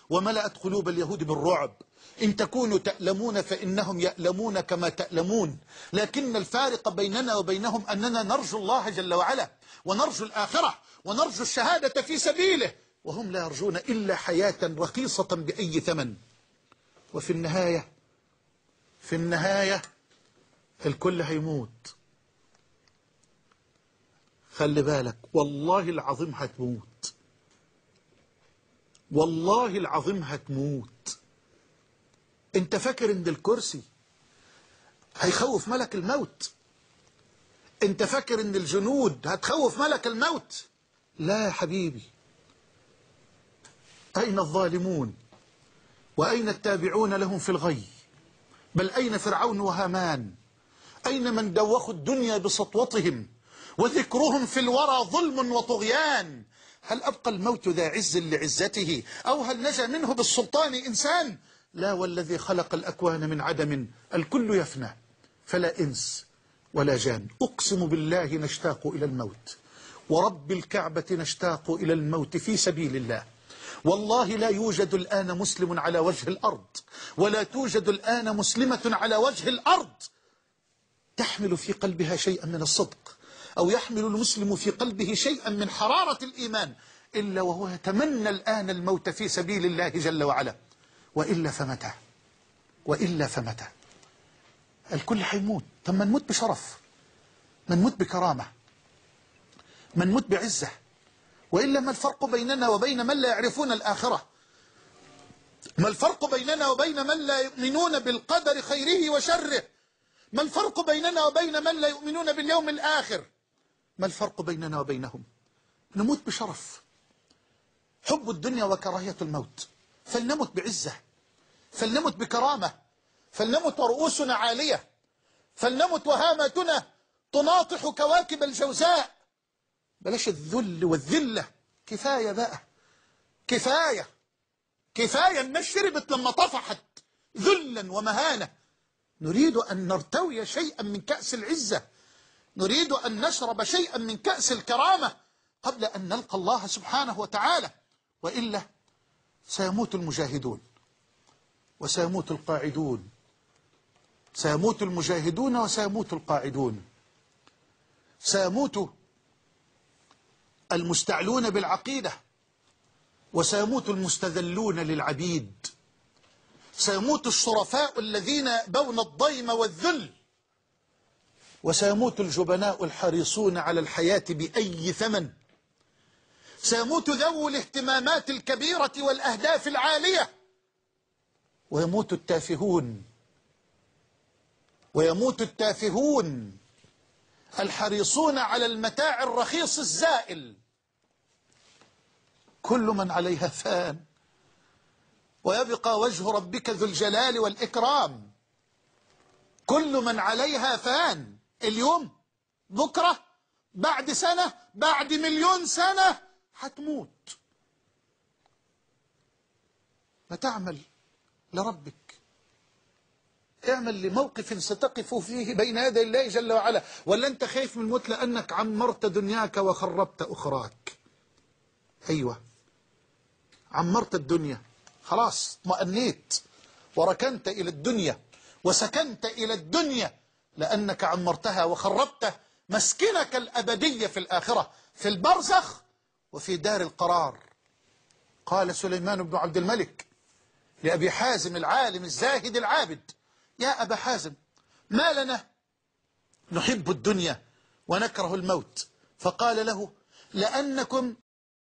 وملأت قلوب اليهود بالرعب. إن تكونوا تألمون فإنهم يألمون كما تألمون، لكن الفارق بيننا وبينهم أننا نرجو الله جل وعلا، ونرجو الآخرة، ونرجو الشهادة في سبيله، وهم لا يرجون إلا حياة رخيصة بأي ثمن. وفي النهاية الكل هيموت. خلي بالك، والله العظيم هتموت، والله العظيم هتموت. انت فاكر ان الكرسي هيخوف ملك الموت؟ انت فاكر ان الجنود هتخوف ملك الموت؟ لا يا حبيبي. أين الظالمون وأين التابعون لهم في الغي؟ بل أين فرعون وهامان؟ أين من دوخوا الدنيا بسطوتهم وذكرهم في الورى ظلم وطغيان؟ هل أبقى الموت ذا عز لعزته، أو هل نجا منه بالسلطان إنسان؟ لا، والذي خلق الأكوان من عدم الكل يفنى، فلا إنس ولا جان. أقسم بالله نشتاق إلى الموت، ورب الكعبة نشتاق إلى الموت في سبيل الله. والله لا يوجد الآن مسلم على وجه الأرض، ولا توجد الآن مسلمة على وجه الأرض تحمل في قلبها شيئا من الصدق، أو يحمل المسلم في قلبه شيئا من حرارة الإيمان، إلا وهو يتمنى الآن الموت في سبيل الله جل وعلا. وإلا فمتى؟ وإلا فمتى؟ الكل حيموت. طب ما نموت بشرف، ما نموت بكرامة، ما نموت بعزة. وإلا ما الفرق بيننا وبين من لا يعرفون الآخرة؟ ما الفرق بيننا وبين من لا يؤمنون بالقدر خيره وشره؟ ما الفرق بيننا وبين من لا يؤمنون باليوم الآخر؟ ما الفرق بيننا وبينهم؟ نموت بشرف. حب الدنيا وكراهية الموت. فلنمت بعزة، فلنمت بكرامة، فلنمت ورؤوسنا عالية، فلنمت وهاماتنا تناطح كواكب الجوزاء. بلاش الذل والذلة. كفاية بقى، كفاية كفاية. الناس شربت لما طفحت ذلا ومهانة. نريد أن نرتوي شيئا من كأس العزة، نريد أن نشرب شيئا من كأس الكرامة قبل أن نلقى الله سبحانه وتعالى. وإلا سيموت المجاهدون وسيموت القاعدون، سيموت المجاهدون وسيموت القاعدون، سيموت المستعلون بالعقيدة وسيموت المستذلون للعبيد، سيموت الشرفاء الذين بون الضيم والذل، وسيموت الجبناء الحريصون على الحياة بأي ثمن، سيموت ذو الاهتمامات الكبيرة والأهداف العالية، ويموت التافهون، ويموت التافهون الحريصون على المتاع الرخيص الزائل. كل من عليها فان، ويبقى وجه ربك ذو الجلال والإكرام. كل من عليها فان. اليوم، بكرة، بعد سنة، بعد مليون سنة هتموت. فتعمل لربك، اعمل لموقف ستقف فيه بين يدي الله جل وعلا. ولا انت خايف من الموت لأنك عمرت دنياك وخربت أخراك؟ أيوة، عمرت الدنيا، خلاص اطمأنيت وركنت إلى الدنيا وسكنت إلى الدنيا، لأنك عمرتها وخربت مسكنك الأبدية في الآخرة، في البرزخ وفي دار القرار. قال سليمان بن عبد الملك لأبي حازم العالم الزاهد العابد: يا أبا حازم، ما لنا نحب الدنيا ونكره الموت؟ فقال له: لأنكم